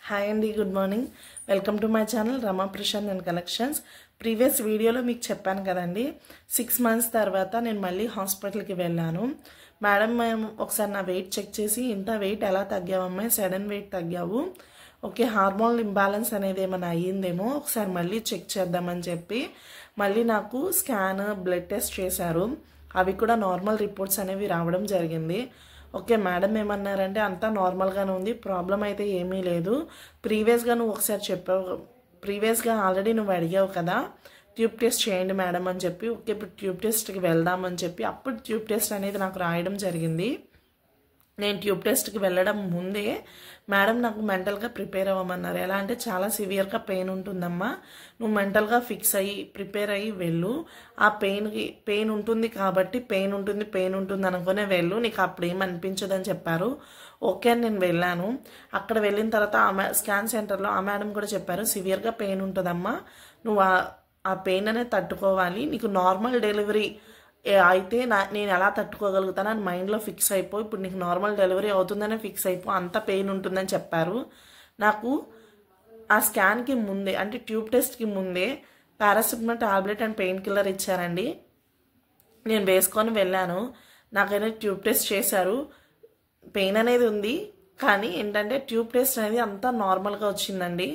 Hi అండి, good morning. Welcome to my channel Rama Prashant and collections. Previous వీడియోలో మీకు చెప్పాను కదండి, 6 months తర్వాత నేను మళ్ళీ హాస్పిటల్కి వెళ్ళాను. మేడం మేము ఒకసారి నా వెయిట్ చెక్ చేసి, ఇంత వెయిట్ ఎలా తగ్గావమ్మాయి, సడన్ వెయిట్ తగ్గావు, ఓకే హార్మోనల్ ఇంబ్యాలెన్స్ అనేది ఏమైనా అయ్యిందేమో, ఒకసారి మళ్ళీ చెక్ చేద్దామని చెప్పి మళ్ళీ నాకు స్కాన్, బ్లడ్ టెస్ట్ చేశారు. అవి కూడా నార్మల్ రిపోర్ట్స్ అనేవి రావడం జరిగింది. ఓకే మేడం ఏమన్నారంటే అంతా నార్మల్గానే ఉంది, ప్రాబ్లం అయితే ఏమీ లేదు. ప్రీవియస్గా నువ్వు ఒకసారి చెప్పావు, ప్రీవియస్గా ఆల్రెడీ నువ్వు అడిగావు కదా, ట్యూబ్ టెస్ట్ చేయండి మేడం అని చెప్పి, ఓకే ఇప్పుడు ట్యూబ్ టెస్ట్కి వెళ్దామని చెప్పి అప్పుడు ట్యూబ్ టెస్ట్ అనేది నాకు రాయడం జరిగింది. నేను ట్యూబ్ టెస్ట్కి వెళ్ళడం ముందే మేడం నాకు మెంటల్గా ప్రిపేర్ అవ్వమన్నారు. ఎలా అంటే చాలా సివియర్గా పెయిన్ ఉంటుందమ్మా, నువ్వు మెంటల్గా ఫిక్స్ అయ్యి ప్రిపేర్ అయ్యి వెళ్ళు, ఆ పెయిన్ ఉంటుంది కాబట్టి పెయిన్ ఉంటుంది అనుకునే వెళ్ళు, నీకు అప్పుడు ఏం అనిపించదని చెప్పారు. ఓకే అని నేను వెళ్ళాను. అక్కడ వెళ్ళిన తర్వాత స్కాన్ సెంటర్లో ఆ మేడం కూడా చెప్పారు, సివియర్గా పెయిన్ ఉంటుందమ్మా, నువ్వు ఆ పెయిన్ అనేది తట్టుకోవాలి, నీకు నార్మల్ డెలివరీ అయితే నేను ఎలా తట్టుకోగలుగుతాను అని మైండ్లో ఫిక్స్ అయిపో, ఇప్పుడు నీకు నార్మల్ డెలివరీ అవుతుందనే ఫిక్స్ అయిపో, అంత పెయిన్ ఉంటుందని చెప్పారు. నాకు ఆ స్కాన్కి ముందే అంటే ట్యూబ్ టెస్ట్కి ముందే paracetamol tablet and pain killer ఇచ్చారండి. నేను వేసుకొని వెళ్ళాను. నాకైనా ట్యూబ్ టెస్ట్ చేశారు, పెయిన్ అనేది ఉంది కానీ ఏంటంటే ట్యూబ్ టెస్ట్ అనేది అంతా నార్మల్గా వచ్చిందండి,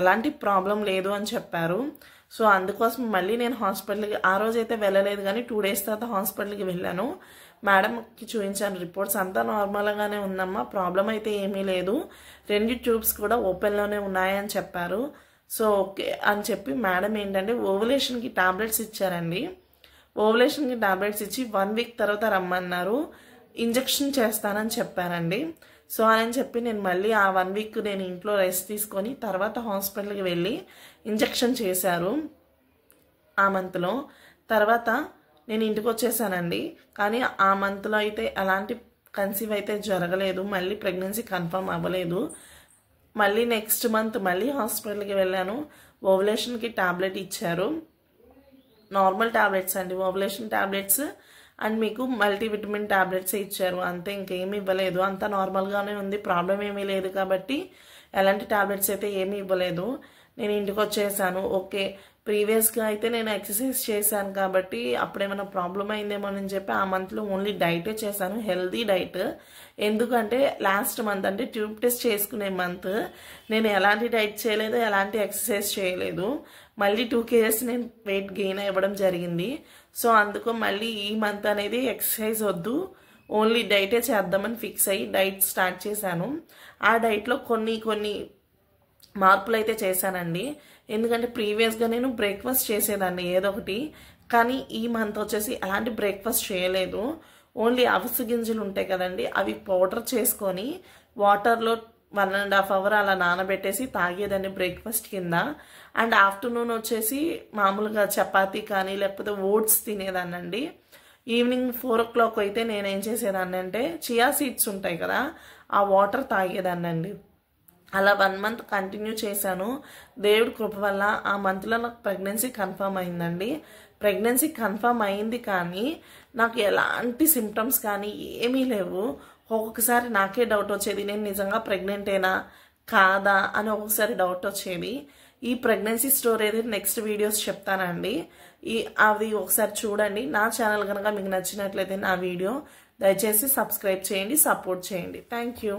ఎలాంటి ప్రాబ్లం లేదు అని చెప్పారు. సో అందుకోసం మళ్ళీ నేను హాస్పిటల్కి ఆ రోజైతే వెళ్ళలేదు కానీ 2 days తర్వాత హాస్పిటల్కి వెళ్ళాను. మేడంకి చూపించాను, రిపోర్ట్స్ అంతా నార్మల్గానే ఉందమ్మా, ప్రాబ్లం అయితే ఏమీ లేదు, 2 ట్యూబ్స్ కూడా ఓపెన్లోనే ఉన్నాయని చెప్పారు. సో ఓకే అని చెప్పి మేడం ఏంటంటే ఓవులేషన్కి టాబ్లెట్స్ ఇచ్చారండి. ఓవులేషన్కి టాబ్లెట్స్ ఇచ్చి 1 week తర్వాత రమ్మన్నారు, ఇంజెక్షన్ చేస్తానని చెప్పారండి. సో అని చెప్పి నేను మళ్ళీ ఆ 1 week నేను ఇంట్లో రెస్ట్ తీసుకొని తర్వాత హాస్పిటల్కి వెళ్ళి ఇంజెక్షన్ చేశారు ఆ మంత్లో. తర్వాత నేను ఇంటికి వచ్చేసానండి. కానీ ఆ మంత్లో అయితే ఎలాంటి కన్సీవ్ అయితే జరగలేదు, మళ్ళీ ప్రెగ్నెన్సీ కన్ఫర్మ్ అవ్వలేదు. మళ్ళీ నెక్స్ట్ మంత్ మళ్ళీ హాస్పిటల్కి వెళ్ళాను. ఓవులేషన్కి టాబ్లెట్ ఇచ్చారు, నార్మల్ టాబ్లెట్స్ అండి, ఓవులేషన్ టాబ్లెట్స్ అండ్ మీకు మల్టీవిటమిన్ టాబ్లెట్స్ ఇచ్చారు, అంతే, ఇంకేమీ ఇవ్వలేదు. అంతా నార్మల్గానే ఉంది, ప్రాబ్లం ఏమీ లేదు కాబట్టి ఎలాంటి టాబ్లెట్స్ అయితే ఏమీ ఇవ్వలేదు. నేను ఇంటికి వచ్చేసాను. ఓకే ప్రీవియస్గా అయితే నేను ఎక్సర్సైజ్ చేశాను కాబట్టి అప్పుడేమైనా ప్రాబ్లం అయిందేమో అని చెప్పి ఆ మంత్లో ఓన్లీ డైటే చేశాను, హెల్తీ డైట్. ఎందుకంటే లాస్ట్ మంత్ అంటే ట్యూబ్ టెస్ట్ చేసుకునే మంత్ నేను ఎలాంటి డైట్ చేయలేదు, ఎలాంటి ఎక్సర్సైజ్ చేయలేదు. మళ్ళీ 2 kgs నేను వెయిట్ గెయిన్ అవ్వడం జరిగింది. సో అందుకు మళ్ళీ ఈ మంత్ అనేది ఎక్సర్సైజ్ వద్దు, ఓన్లీ డైటే చేద్దామని ఫిక్స్ అయ్యి డైట్ స్టార్ట్ చేశాను. ఆ డైట్లో కొన్ని మార్పులు అయితే చేశానండి. ఎందుకంటే ప్రీవియస్గా నేను బ్రేక్ఫాస్ట్ చేసేదాన్ని ఏదో ఒకటి, కానీ ఈ మంత్ వచ్చేసి ఎలాంటి బ్రేక్ఫాస్ట్ చేయలేదు. ఓన్లీ అవిసె గింజలు ఉంటాయి కదండి, అవి పౌడర్ చేసుకొని వాటర్లో 1.5 hours అలా నానబెట్టేసి తాగేదాన్ని బ్రేక్ఫాస్ట్ కింద. అండ్ ఆఫ్టర్నూన్ వచ్చేసి మామూలుగా చపాతీ కానీ లేకపోతే ఓట్స్ తినేదాన్నండి. ఈవినింగ్ 4 o'clock అయితే నేనేం చేసేదాన్ని అంటే చియా సీడ్స్ ఉంటాయి కదా, ఆ వాటర్ తాగేదాన్నండి. అలా 1 month కంటిన్యూ చేశాను. దేవుడి కృప వల్ల ఆ మంత్లో నాకు ప్రెగ్నెన్సీ కన్ఫర్మ్ అయిందండి. ప్రెగ్నెన్సీ కన్ఫర్మ్ అయింది కానీ నాకు ఎలాంటి సిమ్టమ్స్ కానీ ఏమీ లేవు. ఒక్కొక్కసారి నాకే డౌట్ వచ్చేది, నేను నిజంగా ప్రెగ్నెంటేనా కాదా అని ఒక్కొక్కసారి డౌట్ వచ్చేది. ఈ ప్రెగ్నెన్సీ స్టోరీ అయితే నెక్స్ట్ వీడియోస్ చెప్తానండి, అవి ఒకసారి చూడండి. నా ఛానల్ కనుక మీకు నచ్చినట్లయితే నా వీడియో దయచేసి సబ్స్క్రైబ్ చేయండి, సపోర్ట్ చేయండి. Thank you.